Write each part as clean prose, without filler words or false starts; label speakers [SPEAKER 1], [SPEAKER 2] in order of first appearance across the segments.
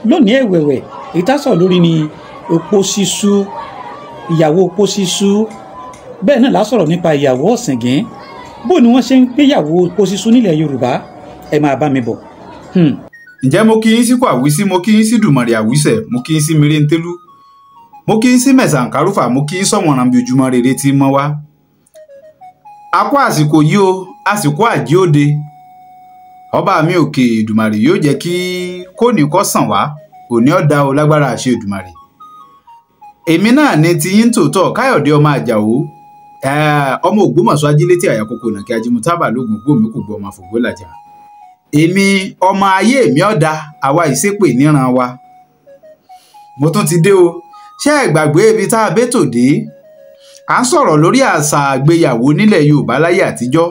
[SPEAKER 1] lónìí ẹ̀wẹ̀wẹ̀ èyí tá sọ̀rọ̀ lórí ni opó ṣíṣú, ìyàwó opó ṣíṣú. Bẹ́ẹ̀ náà la sọ̀rọ̀ nípa ìyàwó ọ̀sìngín. Bó ni wọ́n ṣe ń gbéyàwó opó ṣíṣú nílẹ̀ Yorùbá, ẹ máa bá mi bọ̀.
[SPEAKER 2] Ǹjẹ́ mo kí yín sí kó àwísí, mo kí yín sí dùmọ̀rì àwísẹ̀, mo kí yín sí mèrèntélú, mo kí yín sí mẹ̀sàǹkárùfà, mo kí yín sọ̀wọ̀nràn bí ojúmọ́ rere tí mọ́ wá. A kú àsìkò yìí o, àsìkò àjí òde. Ọba mi òkè Èdùmàrè yóò jẹ́ kí kóní kó sàn wá, òní ọ̀dà o lágbára àṣẹ Èdùmàrè. Èmi náà ni ti yín tòótọ́ Káyọ̀dé ọmọ Àjàó, ọmọ Ògbómọ̀ṣọ́ ajílétí àyàkókò nàkí ajímútábà lógun gbòmí kò gbọ́ ọmọ àfògbólàjà. Èmi ọmọ ayé mi ọ̀dà àwa ìṣépè níran wa. Mo tún ti dé o, ṣé ẹ gbàgbé ibi tá a bẹ́tò dé? À ń sọ̀rọ̀ lórí àṣà àgbéyàwó nílẹ̀ Yorùbá láyé àtijọ́.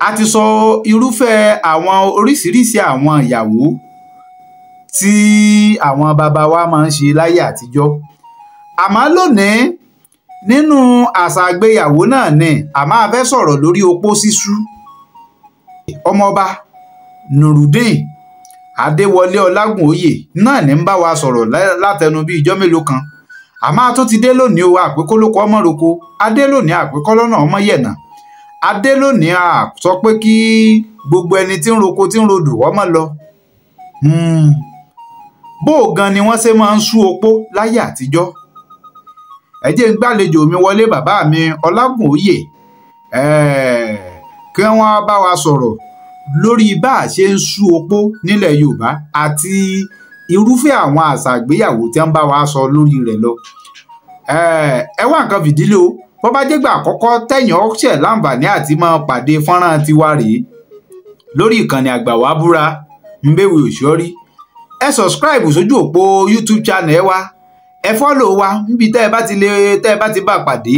[SPEAKER 2] A ti sọ irúfẹ́ àwọn oríṣiríṣi àwọn ìyàwó tí àwọn bàbá wa máa ń ṣe láyé àtijọ́. Àmọ́ lónìí nínú àṣà àgbéyàwó náà ni a máa fẹ́ sọ̀rọ̀ lórí opó ṣíṣú. Ọmọọba Nurudeen Adéwọlé Ọlágúnóyè náà ní ń bá wa sọ̀rọ̀ látẹnu bí ijọ́ mélòó kan. Àmọ́ a tún ti dé lónìí o, àpékólókò ọmọ roko, adé lónìí àpékọ́lọ́nà ọmọ yẹ̀nà, adé lónìí a sọ pé kí gbogbo ẹni tí ń roko tí ń rodò ọmọ lọ. Bó gan ni wọ́n ṣe máa ń sú opó láyé àtijọ́. Ẹ jẹ́ ń gbàlejò mi wọlé bàbá mi Ọlágúnóyè kí wọ́n bá wa sọ̀rọ̀ lórí bá a ṣe ń sú opó nílẹ̀ Yorùbá àti irúfẹ́ àwọn àṣà àgbéyàwó tí wọ́n bá wa sọ lórí rẹ̀ lọ. Ẹ wá nǹkan fìdílé o, bó bá jẹ́gbà àkọ́kọ́ tẹ̀yìn ọ̀ṣẹ̀ láǹfààní àti máa pàdé fọ́nrán tiwa rèé lórí ìkànnì Àgbàwábúra Mbéwé Òṣìọ́rí. Ẹ subscribe sójú òpó YouTube channel wa, ẹ follow wa níbi tẹ́ ẹ bá ti bá pàdé,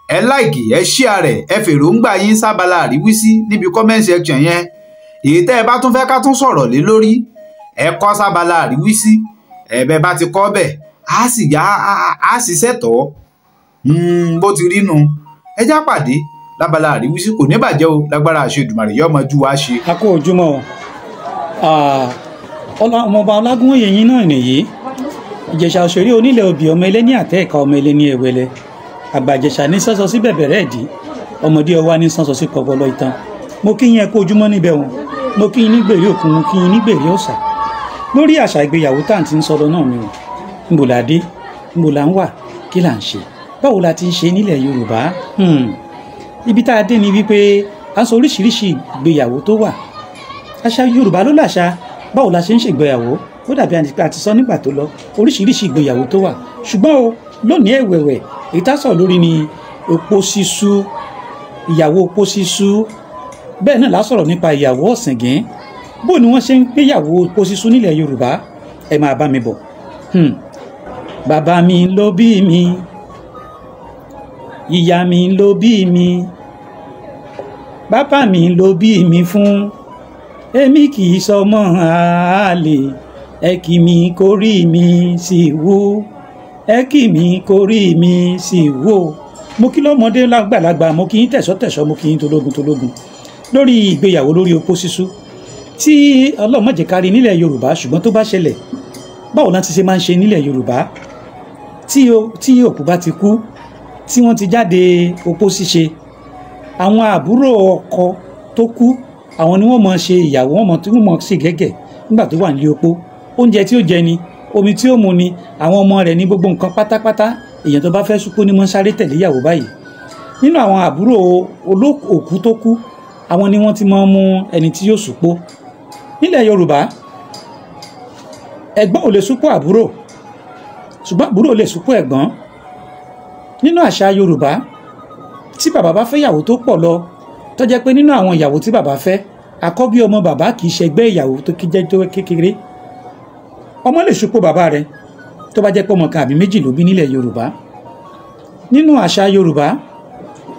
[SPEAKER 2] ẹ like, ẹ share rẹ̀, ẹ fèròǹgbà yín sábàlá àríwísí níbi comment section yẹn. Èyí tẹ́ ẹ bá tún fẹ́ ká tún sọ̀rọ̀ lé lórí, ẹ kọ sábàlá àríwísí, ẹ̀bẹ̀ bá ti kọ́ bẹ̀ á sì ṣẹ̀tọ́ bó ti rí nu. Ẹ já pàdé lábàlá àríwísí, kò ní bàjẹ́ o lágbára àṣẹ Èdùmàrè yóò máa jú wa ṣe.
[SPEAKER 1] A kú ojúmọ́ ọmọọba Ọlágúnóyè yín náà nìyí, Ìjẹ̀ṣà òṣèré onílẹ̀ obì, ọmọ ẹlẹ́ni àtẹ́ ẹ̀ka, ọmọ ẹlẹ́ni ẹ̀wẹ̀lẹ̀, àgbà Ìjẹ̀ṣà ní sọ́sọ sí bẹ̀bẹ̀rẹ̀ ẹ̀dí, ọmọdé ọwá ní sọ́sọ sí pọpọlọ ìtàn. Mo kí yín ẹ kú ojúmọ́ níbẹ̀ wọn, mo kí yín ní gbèrè òkun, mo kí yín ní gbèrè ọ̀sà. Lórí àṣà ìgbéyàwó tá à ń ti ń sọ̀rọ̀ náà ni o, níbo la dé, níbo la ń wà, kí là ń ṣe, báwo la ti ń ṣe nílẹ̀ Yorùbá. Ibi tá a dé ni wípé a sọ oríṣiríṣi ìgbéyàwó tó wà. Àṣà Yorùbá ló làṣà báwo la ṣe ń ṣègbéyàwó, ó dàbí àti sọ nígbà tó lọ oríṣiríṣi ìgbéyàwó tó wà. Ṣùgbọ́n o lónìí ẹ̀wẹ̀wẹ̀ èyí tá sọ̀rọ̀ lórí ni opó ṣíṣú, ìyàwó opó ṣíṣú. Bẹ́ẹ̀ náà la sọ̀rọ̀ nípa ìyàwó ọ̀sìngín. Bó ni wọ́n ṣe ń gbéyàwó opó ṣíṣú nílẹ̀ Yorùbá, ẹ máa bá mi bọ̀. Bàbá mi ló bí mi, ìyá mi ló bí mi, bàbá mi ló bí mi fún, èmi kì í sọmọ àlè, ẹ kì mí kórí mi sì wó, ẹ kì mí kórí mi sì wó. Mo kí lọ́mọdé lágbàlagbà, mo kí yín tẹ̀sọ́tẹ̀sọ́, mo kí yín tológun lórí ìgbéyàwó lórí opó ṣíṣú tí Ọlọ́run má jẹ́ ká rí nílẹ̀ Yorùbá. Ṣùgbọ́n tó bá ṣẹlẹ̀, báwo la ti ṣe máa ń ṣe nílẹ̀ Yorùbá tí òkú bá ti kú, tí wọ́n ti jáde opó ṣíṣe, àwọn àbúrò ọkọ tó kú àwọn ni wọ́n mọ̀ ṣe ìyàwó, wọ́n mọ̀ ṣe gẹ́gẹ́ nígbà tó wà nílé opó. Oúnjẹ tí ó jẹ ni, omi tí ó mu ni, àwọn ọmọ rẹ̀ ní gbogbo nǹkan pátápátá. Èèyàn tó bá fẹ́ súpó ni wọ́n sáré tẹ̀lé ìyàwó báyìí. Nínú àwọn àbúrò òkú tó kú, àwọn ni wọ́n ti máa ń mú ẹni tí yóò súpó. Nílẹ̀ Yorùbá, ẹ̀gbọ́n ò lè súpó àbúrò, ṣùgbọ́n àbúrò lè súpó ẹ̀gbọ́n. Nínú àṣà Yorùbá, tí bàbá bá fẹ́ ìyàwó tó pọ̀ lọ, tó jẹ́ pé nínú àwọn ìyàwó tí bàbá fẹ́, àkọ́bí ọmọ bàbá kì í ṣẹgbẹ́ ìyàwó tó jẹ́ tó kékeré. Ọmọ lè súpó bàbá rẹ̀ tó bá jẹ́ pé ọmọ kan àbí méjì ló bí nílẹ̀ Yorùbá. Nínú àṣà Yorùbá,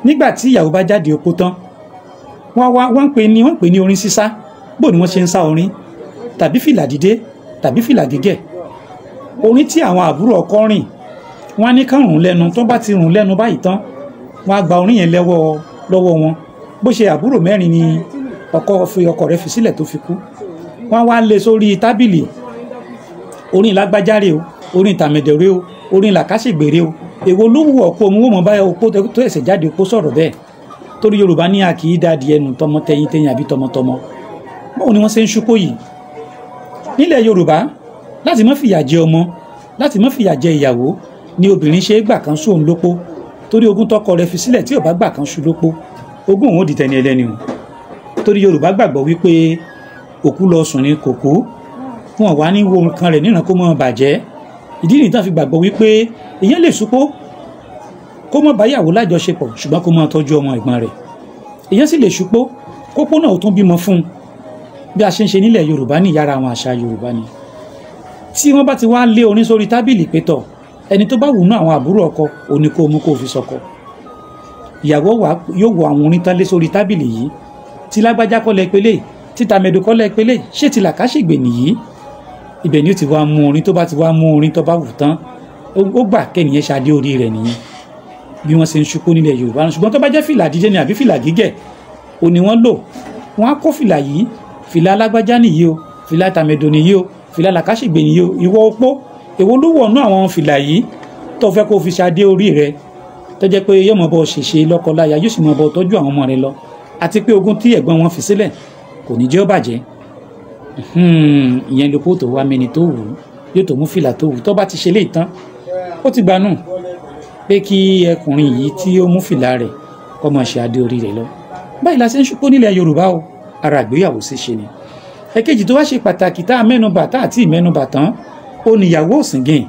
[SPEAKER 1] nígbà tí ìyàwó bá jáde opó tán, wọ́n pè ní orin sísá. Bó ni wọ́n ṣe ń sá orin, tàbí fìlà dídé, tàbí fìlà gígẹ̀. Orin tí àwọn àbúrò ọkọ rìn, wọ́n á ní kán rùn lẹ́nu, tó bá ti rùn lẹ́nu báyìí tán, wọ́n á gba orin yẹn lọ́wọ́ wọn. Bó ṣe àbúrò mẹ́rin ni ọkọ rẹ̀ fi sílẹ̀ tó fi kú, wọ́n wá lé sórí tábìlì orin lágbájáre o orin tàmẹ̀dẹ̀rẹ́ o orin làkàṣègbèrè o èwo ló wù ọ̀pọ̀ òun wò mọ́ báyọ̀ opó tó ẹ̀sẹ̀ jáde opó sọ̀rọ̀ bẹ́ẹ̀ torí Yorùbá ní a kì í dáàdi ẹnu tọmọ tẹyin tẹyin àbí tọmọtọmọ báwo ni wọ́n ṣe ń ṣúpó yìí nílẹ̀ Yorùbá láti má fìyà jẹ ọmọ láti má fìyà jẹ ìyàwó ni obìnrin ṣe é gbà kan sóun lópó torí ogún tọkọ rẹ̀ fi sílẹ̀ tí ò bá gbà kan ṣú lópó ogún òun ò di tẹni ẹlẹ́ni o torí Yorùbá gbàgbọ́ wípé òkú lọ sùn ní kò kú wọn wá ní wo nǹkan rẹ̀ níran kó mọ́ bàjẹ́ ìdí nìyí tán fi gbàgbọ́ wípé èèyàn lè súpó kó mọ́ báyàwó lájọṣepọ̀ ṣùgbọ́n kó mọ́ tọ́jú ọmọ ẹ̀gbọ́n rẹ̀ èèyàn sì lè súpó kópó náà ó tún bímọ fún un bí a ṣe ń ṣe nílẹ̀ Yorùbá ní yàrá àwọn àṣà Yorùbá ni tí wọ́n bá ti wá lé orin sórí tábìlì pétọ̀ ẹni tó bá wù nú àwọn àbúrò ọkọ òní kó mú kó fi sọkọ ìyàwó yóò wo àwọn orin tán lé sórí tábìlì yìí tí lágbájá kọ́lẹ̀ pélé tí tàmẹ̀dò kọ́lẹ̀ pélé ṣé ti làkàṣègbè nìyí ibẹ̀ ni ó ti wá mú orin tó bá ti wá mú orin tó bá wù tán ó gbà kẹ́niyẹn ṣadé orí rẹ̀ nìyẹn bí wọ́n ṣe ń ṣúpó nílẹ̀ Yorùbá ṣùgbọ́n tó bá jẹ́ fìlà dídé ni àbí fìlà gígẹ̀ òní wọ́n lò wọ́n á kó fìlà yìí fìlà alágbájá nìyí o fìlà tàmẹ̀dò nìyí o fìlà làkàṣègbè nìyí o ìwọ opó èwo ló wọ̀nú àwọn fìlà yìí tó fẹ́ kó fi ṣadé orí rẹ̀ tó jẹ́ pé yóò mọ̀ bọ́ ṣèṣe lọ́kọláya yóò sì mọ̀ bọ́ tọ́jú àwọn ọmọ rẹ̀ lọ àti pé ogún tí ẹ̀gbọ́n wọn fi sílẹ̀ kò ní jẹ́ ó bàjẹ́ ìyẹn ló kó tó wá mẹni tó wù ú yóò tó mú fìlà tó wù tó bá ti ṣe lé ìtàn ó ti gbanú pé kí ẹkùnrin yìí tí ó mú fìlà rẹ̀ kó máa ṣe adé orí rẹ̀ lọ báyìí la ṣe ń ṣúpó nílẹ̀ Yorùbá o ara ìgbéyàwó ṣíṣe ni ẹ̀kejì tó wá ṣe pàtàkì tá a mẹ́nubà tá àti ìmẹ́nubà tán ó níyàwó ọ̀sìngìn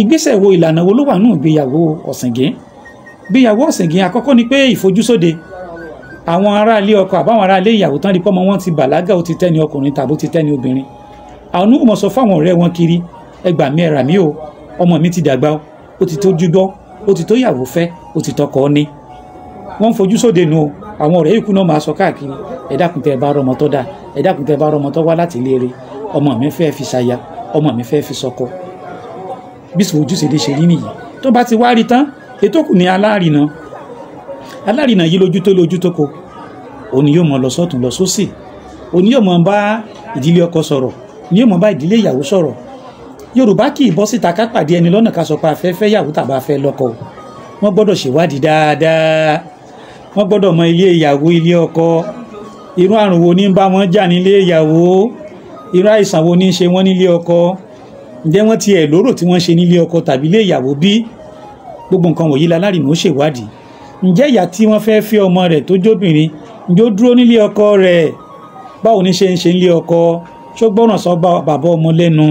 [SPEAKER 1] ìgbésẹ̀ wo ìlànà wo ló wà nínú ìgbéyàwó ọ̀sìngìn ìgbéyàwó ọ̀sìngìn àkọ́kọ́ ni pé ìfojúsóde àwọn aráalé ọkọ àbáwọn aráalé ìyàwó tán rí pọ́mọ wọn ti bàlágà ó ti tẹ́ni ọkùnrin tàbí ó ti tẹ́ni obìnrin àwọn onímọ̀ sọ fáwọn ọ̀rẹ́ wọn kiri ẹ gbà mí ẹ rà mí o ọmọ mi ti dàgbà ó ti tó júgbọ́ ó ti tó yàwó fẹ́ ó ti tọkọ ní wọ́n ń fojú sóde nu o àwọn ọ̀rẹ́ ikú náà máa sọ káàkiri ẹ dákun tẹ́ bá rọmọ tó dáa ẹ dákun tẹ́ bá rọmọ tó wá láti ilé rẹ̀ ọmọ mi fẹ́ fi ṣaya ọmọ mi fẹ́ fi sọkọ bí sòwòjúṣe lè ṣe rí nìyí tó bá ti wá rí tán ètò kù ní alárinà yìí lójú tó ko òní yóò mọ lọ sọ́tún lọ sósì òní yóò mọ bá ìdílé ọkọ sọ̀rọ̀ òní yóò mọ bá ìdílé ìyàwó sọ̀rọ̀ Yorùbá kì í bọ́ síta ká pàdé ẹni lọ́nà ká sọ pé a fẹ́ fẹ́ yàwó tàbí a fẹ́ lọ́kọ wọ́n gbọ́dọ̀ ṣèwádìí dáadáa wọ́n gbọ́dọ̀ mọ ilé ìyàwó ilé ọkọ irú àrùn wo ní ń bá wọn jà nílé ìyàwó irú àìsàn wo ní ń ṣe wọ́n nílé ọkọ ǹjẹ́ wọ́n ti ẹ̀ lóró tí wọ́n ṣe nílé ọkọ tàbí ilé ìyàwó bí gbogbo nǹkan wọ̀nyí lálárìnà ó ṣèwádìí ǹjẹ́ ìyá tí wọ́n fẹ́ fi ọmọ rẹ̀ tó jóbìnrin ǹjẹ́ ó dúró nílé ọkọ rẹ̀ báwo ní ṣe ń ṣe nílé ọkọ ṣó gbọ́ràn sọ bàbá ọmọ lẹ́nu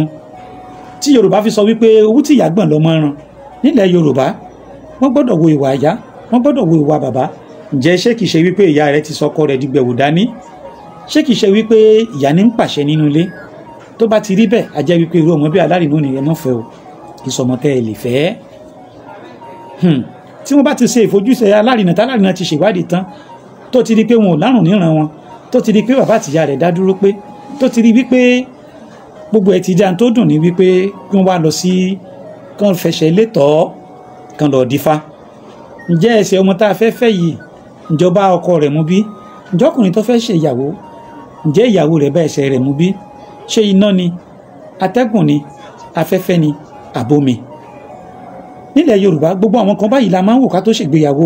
[SPEAKER 1] tí Yorùbá fi sọ wípé owó tí ìyá gbọ̀n lọ́mọ ràn nílẹ̀ Yorùbá wọ́n gbọ́dọ̀ wo ìwà ìyá wọ́n gbọ́dọ̀ wo ìwà bàbá ǹjẹ́ ṣé kìí ṣe wípé ìyá rẹ̀ ti sọkọ rẹ̀ dìgbẹ̀wò dání ṣé kìí ṣe wípé ìyá ní ń pàṣẹ nínú ilé tó bá ti rí bẹ́ẹ̀ a jẹ́ wípé irú ọmọ bí alárìnà ni ẹ mọ̀ fẹ́ o ìsọmọtẹ́ ẹ lè fẹ́ tí wọ́n bá ti ṣe ìfojúsẹ alárìnà tálárìnà ti ṣèwádìí tán tó ti rí pé wọn ò lárùn níran wọn tó ti rí pé bàbá àtìyá rẹ̀ dá dúró pé tó ti rí wípé gbogbo ẹ̀ ti já tó dùn ní wípé kí wọ́n wá lọ sí kán fẹsẹ̀ létọ́ kán lọ dífá ǹjẹ́ ẹsẹ̀ ọmọ tá a fẹ́ fẹ́ yìí ìjọba ọkọ rẹ̀ mú bí ǹjẹ́ ọkùnrin tó fẹ́ ṣe ìyàwó ǹjẹ́ ìyàwó rẹ̀ bá ẹsẹ̀ rẹ̀ mú bí ṣé iná ni atẹ́gùn ni afẹ́fẹ́ ni àbomi nílẹ̀ Yorùbá gbogbo àwọn kan báyìí la máa ń wò ká tó ṣègbéyàwó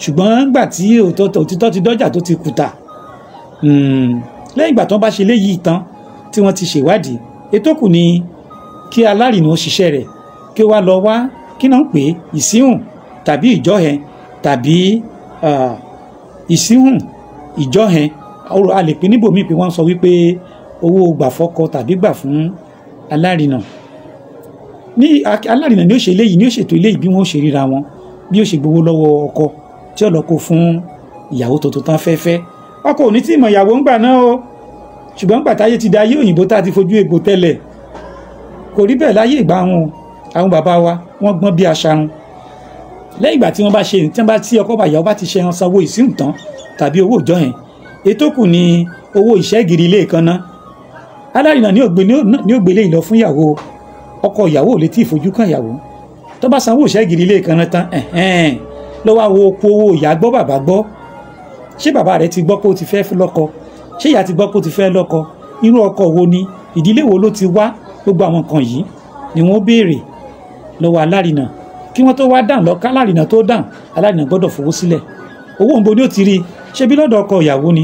[SPEAKER 1] ṣùgbọ́n gbà tí òtítọ́ ti dọ́jà tó ti kùtà lẹ́yìn ìgbà tó ń bá ṣe léyìí tán tí wọ́n ti ṣèwádìí ètò kù ni kí alárìnà ṣiṣẹ́ rẹ̀ kí wá lọ wá kí náà ń pè é ìsíhùn tàbí ìjọ́hẹ tàbí ìsíhùn ìjọ́hẹ a lè pè níbòmíì pé wọ́n sọ wípé owó gbà fọ́kọ tàbí gbà fún alárinà ní alárinà ni ó ṣe eléyìí ni ó ṣètò eléyìí bí wọ́n ṣe ríra wọn bí ó ṣe gbowó lọ́wọ́ ọkọ tí ó lọ kó fún ìyàwó tuntun tán fẹ́fẹ́ ọkọ ò ní tí ìmọ̀ ìyàwó ń gbà náà o ṣùgbọ́n gbà táyé ti da ayé òyìnbó tá a ti fojú egbò tẹ́lẹ̀ kò rí bẹ́ẹ̀ láyé ìgbà wọn àwọn bàbá wa wọ́n gbọ́n bí aṣarun lẹ́yìn ìgbà tí wọ́n bá ṣe tí ọkọ bàyàwó bá ti ṣe hàn sanwó ìsíhùn tán tàbí owó ìjọ yẹn ètò kù ní owó ìṣẹ́gìrì ilé kan náà alárinà ní ògbélé ìlọ fún ìyàwó ọkọ ìyàwó ò lè tí ìfojú kan ìyàwó tó bá sanwó ìṣẹ́gìrì ilé kan náà tán lọ́wọ́ àwo oko owó ìyá gbọ́ bàbá gbọ́ ṣé bàbá rẹ̀ ti gbọ́ pé ó ti fẹ́ lọ́kọ ṣé ìyá ti gbọ́ pé ó ti fẹ́ lọ́kọ irú ọkọ wo ni ìdílé wo ló ti wá gbogbo àwọn nǹkan yìí ni wọ́n béèrè lọ́wọ́ alárinà kí wọ́n tó wá dáhùn lọ ká alárinà tó dáhùn alárinà gbọ́dọ̀ fowó sílẹ̀ owó òǹbo ni ó ti rí ṣebí lọ́dọ̀ ọkọ ìyàwó ni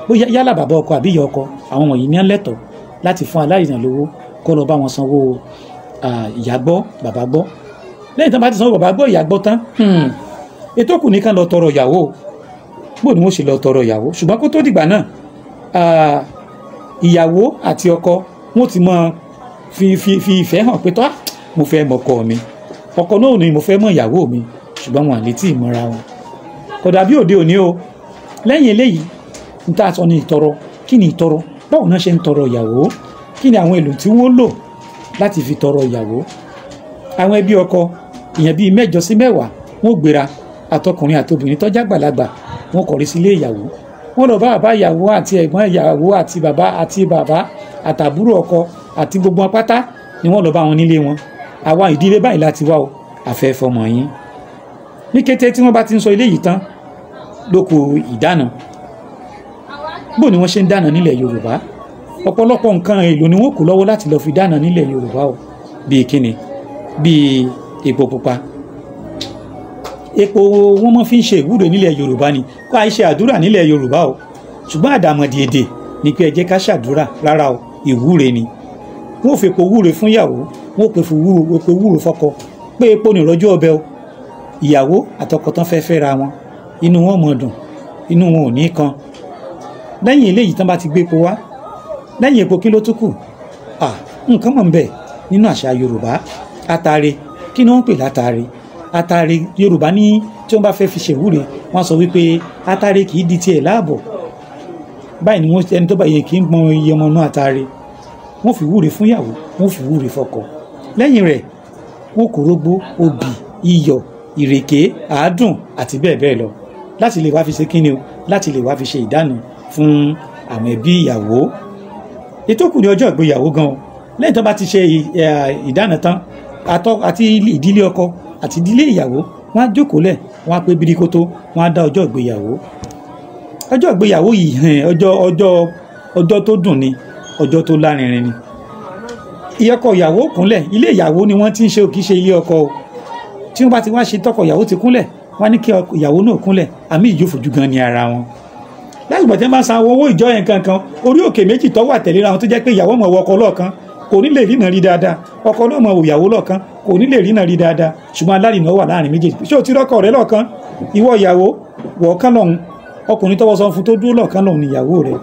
[SPEAKER 1] bóyá yálà bàbá ọkọ àbí ìyá ọkọ àwọn wọ̀nyí ní lẹ́tọ̀ọ́ láti fún alárinà lówó kó lọ bá wọn sanwó ìyá gbọ́ bàbá gbọ́ lẹ́yìn tán bá ti sanwó bàbá gbọ́ ìyá gbọ́ tán ètò kù nìkan lọ tọrọ ìyàwó bó ni wọ́n ṣe lọ tọrọ ìyàwó ṣùgbọ́n kó tó dìgbà náà ìyàwó àti ọkọ wọn ti mọ fi ìfẹ́ hàn pé tó mo fẹ́ mọ ọkọ mi ọkọ náà ni mo fẹ́ mọ ìyàwó mi ṣùgbọ́n wọn à létí ìmọ̀ra wọn kò dàbí òde òní o lẹ́yìn eléyìí n ta sọ ní ìtọrọ kí ni ìtọrọ báwo náà ṣe ń tọrọ ìyàwó kí ni àwọn èlò tí wọ́n lò láti fi tọrọ ìyàwó àwọn ẹbí ọkọ ìyẹn bíi 7 sí 10 wọn gbéra àtọkùnrin àtobìnrin tọ́jà gbàlagbà wọn kọrí sílé ìyàwó wọn lọ bá bàbá ìyàwó àti ẹ̀gbọ́n ìyàwó àti bàbá àtàbúrò ọkọ àti gbogbo wọn pátá ni wọn lọ bá wọn nílé wọn àwa ìdílé báyìí láti wá o àfẹ́ fọmọ yín ní kété tí wọ́n bá ti ń sọ ilé yìí tán lóko ìdáná bó ni wọ́n ṣe ń dáná nílẹ̀ Yorùbá ọ̀pọ̀lọpọ̀ nǹkan èlò ni wọ́n kó lọ́wọ́ láti lọ fi dáná nílẹ̀ Yorùbá o bíi kíni bíi epo pupa epo wọn mọ fi ń ṣe ìwúre nílẹ̀ Yorùbá ni kó àìṣe àdúrà nílẹ̀ Yorùbá o ṣùgbọ́n àdàmọ̀dì èdè ni pé ẹ jẹ́ ká ṣàdúrà rárá o ìwúre ni wọn ò fi epo wúre fún ìyàwó wọn ò pè fún epo wúre fọ́kọ pé epo nìrọ̀jú ọbẹ̀ o ìyàwó àtọkọ tán fẹ́ fẹ́ra wọn inú wọn mọ̀ dùn inú wọn ò ní kan lẹ́yìn eléyìí tán bá ti gbé epo wá lẹ́yìn epo kí ló tún kù nǹkan mọ̀ ń bẹ nínú àṣà Yorùbá atare kí ni wọ́n ń pè látare atare Yorùbá ní tí wọ́n bá fẹ́ fi ṣèwúre wọ́n sọ wípé atare kì í di tiẹ̀ láàbọ̀ báyìí ni wọ́n ẹni tó bá yẹ kí ń gbọ́n iye ọmọ náà atare wọ́n fi wúre fún ìyàwó wọ́n fi wúre fọ́kọ lẹ́yìn rẹ̀ wọ́n kó rógbó obì iyọ̀ ìrèké àádùn àti bẹ́ẹ̀ bẹ́ẹ̀ lọ láti lè wá fi ṣe kíni o láti lè wá fi ṣe ìdáná fún àwọn ẹbí ìyàwó ètò kù ní ọjọ́ ìgbéyàwó gan o lẹ́yìn tó bá ti ṣe ìdáná tán àti ìdílé ọkọ àti ìdílé ìyàwó wọ́n á jókòó lẹ̀ wọ́n á pé birikoto wọ́n á dá ọjọ́ ìgbéyàwó yìí ọjọ́ tó dùn ni ọjọ́ tó lárinrin ni ìyọkọ ìyàwó kúnlẹ̀ ilé ìyàwó ni wọ́n ti ń ṣe ò kì í ṣe ilé ọkọ o tí wọ́n bá ti wá ṣe tọkọ ìyàwó ti kúnlẹ̀ wọ́n á ní kí ìyàwó náà kúnlẹ̀ àmì ìjófojú gan ni ara wọn láti gbọ̀tẹ́ máa san owó ìjọ yẹn kankan orí òkè méjì tó wà tẹ̀léra wọn tó jẹ́ pé ìyàwó mọ̀ wọ ọkọ lọ́ọ̀kan kò ní lè rínà rí dáadáa ọkọ náà mọ̀ ìyàwó lọ́ọ̀kan kò ní lè rínà rí dáadáa ṣùgbọ́n alárìnà wà láàrin méjèèjì ṣé o ti rọ́kọ rẹ lọ́ọ̀kan ìwọ ìyàwó wọ̀ọ́kán lọ́hùn ọkùnrin tọwọ́ sọ fún tó dúró lọ́ọ̀kan lọ́hùn ní ìyàwó rẹ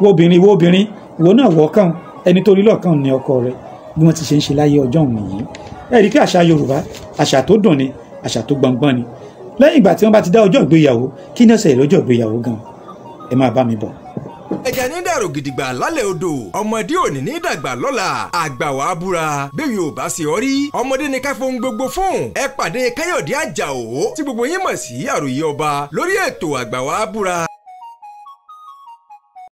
[SPEAKER 1] wo obìnrin ìwọ náà wọ̀ọ́kán ẹni tó rí lọ́ọ̀kan ní ọkọ rẹ bí wọ́n ti ṣe ń ṣe láyé ọjọ́ òun nìyí ẹ̀rí kí àṣà Yorùbá àṣà tó dùn ni àṣà tó gbọngbọ́n ni lẹ́yìn ìgbà tí wọ́n bá ti dá ọjọ́ ìgbéyàwó kí ní ọ̀sẹ̀ lọ́jọ́ ìgbéyàwó gan ẹ máa bá mi bọ̀.
[SPEAKER 3] ẹ̀jẹ̀ ní dàrú gidigba lálẹ́ odò ọmọdé òní ní dàgbà lọ́la àgbà wàá búra bẹ́ẹ̀ yóò bá ṣe ọ́ rí ọmọdé ní ká fohùn gbogbo fún ẹ pàdé Káyọ̀dé Àjàó tí gbogbo yín mọ̀ sí àròyé ọba lórí ètò àgbà wàá búra